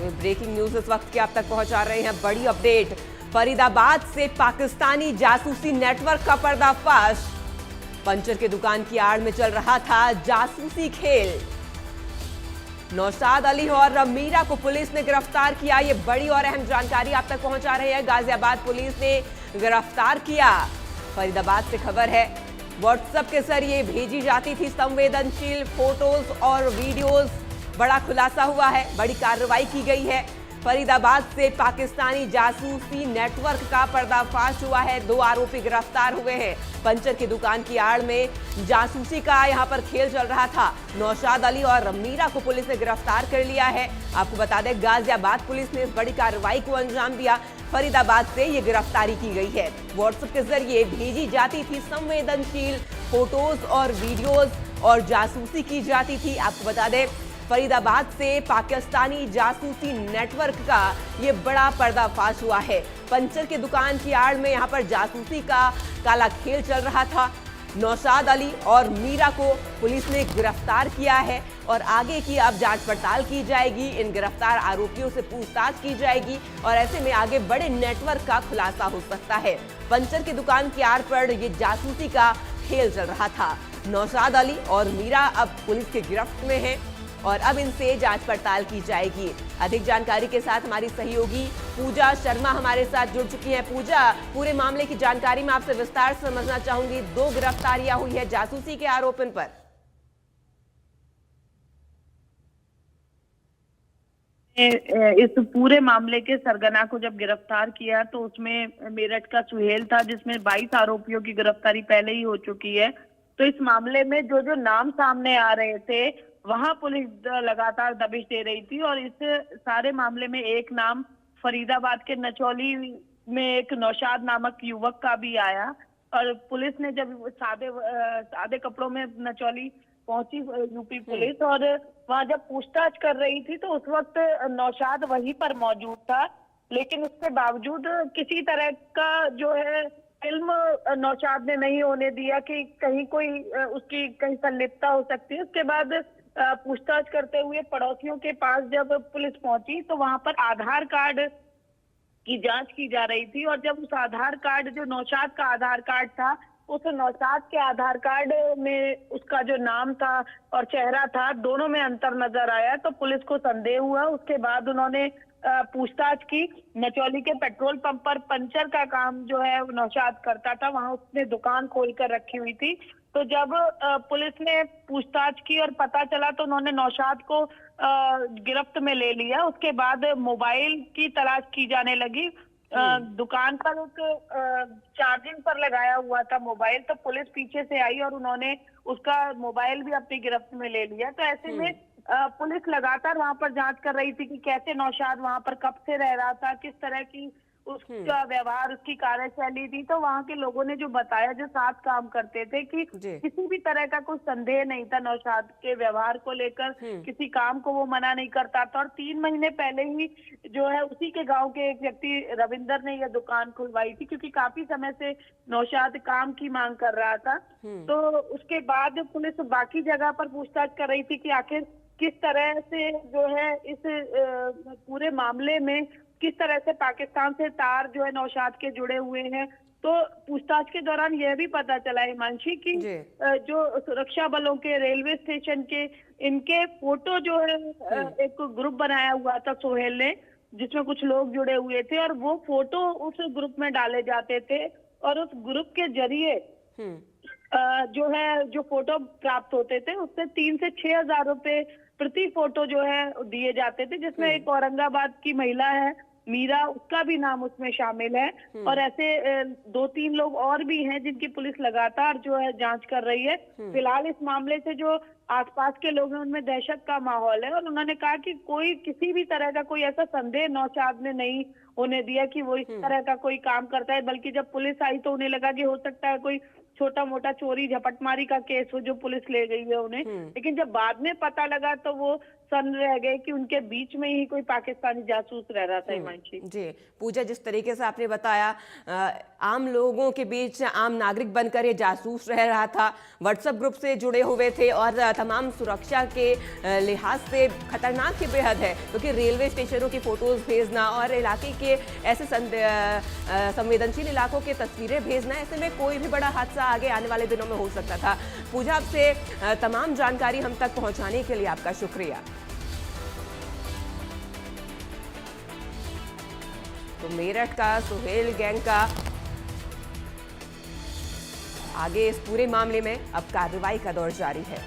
तो breaking news इस वक्त की आप तक पहुंचा रहे हैं बड़ी अपडेट। फरीदाबाद से पाकिस्तानी जासूसी नेटवर्क का पर्दाफाश। पंचर के दुकान की आड़ में चल रहा था जासूसी खेल। नौशाद अली और मीरा को पुलिस ने गिरफ्तार किया। ये बड़ी और अहम जानकारी आप तक पहुंचा रहे हैं। गाजियाबाद पुलिस ने गिरफ्तार किया। फरीदाबाद से खबर है, व्हाट्सएप के जरिए भेजी जाती थी संवेदनशील फोटोज और वीडियोस। बड़ा खुलासा हुआ है, बड़ी कार्रवाई की गई है। फरीदाबाद से पाकिस्तानी जासूसी नेटवर्क का पर्दाफाश हुआ है। 2 आरोपी गिरफ्तार हुए हैं। पंचर की दुकान की आड़ में जासूसी का यहां पर खेल चल रहा था। नौशाद अली और मीरा को पुलिस ने गिरफ्तार कर लिया है। आपको बता दें, गाजियाबाद पुलिस ने इस बड़ी कार्रवाई को अंजाम दिया। फरीदाबाद से ये गिरफ्तारी की गई है। व्हाट्सएप के जरिए भेजी जाती थी संवेदनशील फोटोज और वीडियोज और जासूसी की जाती थी। आपको बता दें, फरीदाबाद से पाकिस्तानी जासूसी नेटवर्क का ये बड़ा पर्दाफाश हुआ है। पंचर की दुकान की आड़ में यहां पर जासूसी का काला खेल चल रहा था। नौशाद अली और मीरा को पुलिस ने गिरफ्तार किया है और आगे की अब जांच पड़ताल की जाएगी। इन गिरफ्तार आरोपियों से पूछताछ की जाएगी और ऐसे में आगे बड़े नेटवर्क का खुलासा हो सकता है। पंचर की दुकान की आड़ पर ये जासूसी का खेल चल रहा था। नौशाद अली और मीरा अब पुलिस के गिरफ्त में हैं और अब इनसे जांच पड़ताल की जाएगी। अधिक जानकारी के साथ हमारी सहयोगी पूजा शर्मा हमारे साथ जुड़ चुकी हैं। पूजा, पूरे मामले की जानकारी मैं आपसे विस्तार से समझना चाहूंगी। 2 गिरफ्तारियां हुई है जासूसी के आरोपन पर। इस पूरे मामले के सरगना को जब गिरफ्तार किया तो उसमें मेरठ का सुहेल था, जिसमें 22 आरोपियों की गिरफ्तारी पहले ही हो चुकी है। तो इस मामले में जो जो नाम सामने आ रहे थे वहां पुलिस लगातार दबिश दे रही थी और इस सारे मामले में एक नाम फरीदाबाद के नचौली में एक नौशाद नामक युवक का भी आया। और पुलिस ने जब सादे कपड़ों में नचौली पहुंची यूपी पुलिस और वहां जब पूछताछ कर रही थी तो उस वक्त नौशाद वहीं पर मौजूद था, लेकिन उसके बावजूद किसी तरह का जो है फिल्म नौशाद ने नहीं होने दिया कि कहीं कोई उसकी कहीं संलिप्तता हो सकती है। उसके बाद पूछताछ करते हुए पड़ोसियों के पास जब पुलिस पहुंची तो वहां पर आधार कार्ड की जांच की जा रही थी और जब उस आधार कार्ड, जो नौशाद का आधार कार्ड था, उस नौशाद के आधार कार्ड में उसका जो नाम था और चेहरा था, दोनों में अंतर नजर आया तो पुलिस को संदेह हुआ। उसके बाद उन्होंने पूछताछ की। नचौली के पेट्रोल पंप पर पंचर का काम जो है नौशाद करता था, वहां उसने दुकान खोलकर रखी हुई थी। तो जब पुलिस ने पूछताछ की और पता चला तो उन्होंने नौशाद को गिरफ्त में ले लिया। उसके बाद मोबाइल की तलाश की जाने लगी। दुकान पर एक चार्जिंग पर लगाया हुआ था मोबाइल, तो पुलिस पीछे से आई और उन्होंने उसका मोबाइल भी अपनी गिरफ्त में ले लिया। तो ऐसे में पुलिस लगातार वहां पर जांच कर रही थी कि कैसे नौशाद वहां पर कब से रह रहा था, किस तरह की उसका व्यवहार, उसकी कार्यशैली थी। तो वहां के लोगों ने जो बताया, जो साथ काम करते थे, कि किसी भी तरह का कोई संदेह नहीं था नौशाद के व्यवहार को लेकर, किसी काम को वो मना नहीं करता था। और 3 महीने पहले ही जो है उसी के गांव के एक व्यक्ति रविंदर ने यह दुकान खुलवाई थी, क्योंकि काफी समय से नौशाद काम की मांग कर रहा था। तो उसके बाद पुलिस बाकी जगह पर पूछताछ कर रही थी कि आखिर किस तरह से जो है इस पूरे मामले में किस तरह से पाकिस्तान से तार जो है नौशाद के जुड़े हुए हैं। तो पूछताछ के दौरान यह भी पता चला हिमांशी की जो सुरक्षा बलों के, रेलवे स्टेशन के, इनके फोटो जो है एक ग्रुप बनाया हुआ था सोहेल ने, जिसमें कुछ लोग जुड़े हुए थे और वो फोटो उस ग्रुप में डाले जाते थे और उस ग्रुप के जरिए जो है जो फोटो प्राप्त होते थे उससे 3 से 6 हजार रुपए प्रति फोटो जो है दिए जाते थे, जिसमें एक औरंगाबाद की महिला है मीरा, उसका भी नाम उसमें शामिल है। और ऐसे 2-3 लोग और भी हैं जिनकी पुलिस लगातार जो है जांच कर रही है। फिलहाल इस मामले से जो आसपास के लोग हैं उनमें दहशत का माहौल है और उन्होंने कहा कि कोई किसी भी तरह का कोई ऐसा संदेह नौशाद ने नहीं होने दिया कि वो इस तरह का कोई काम करता है, बल्कि जब पुलिस आई तो उन्हें लगा कि हो सकता है कोई छोटा मोटा चोरी झपटमारी का केस हो जो पुलिस ले गई है उन्हें, लेकिन जब बाद में पता लगा तो वो सन्न रह गए कि उनके बीच में ही कोई पाकिस्तानी जासूस रह रहा था। हिमांशी जी पूजा, जिस तरीके से आपने बताया आम लोगों के बीच आम नागरिक बनकर ये जासूस रह रहा था, व्हाट्सएप ग्रुप से जुड़े हुए थे और तमाम सुरक्षा के लिहाज से खतरनाक ही बेहद है, क्योंकि रेलवे स्टेशनों की फोटोज भेजना और इलाके के ऐसे संवेदनशील इलाकों की तस्वीरें भेजना, ऐसे में कोई भी बड़ा हादसा आगे आने वाले दिनों में हो सकता था। पूजा, आपसे तमाम जानकारी हम तक पहुंचाने के लिए आपका शुक्रिया। तो मेरठ का सुहेल गैंग का आगे इस पूरे मामले में अब कार्रवाई का दौर जारी है।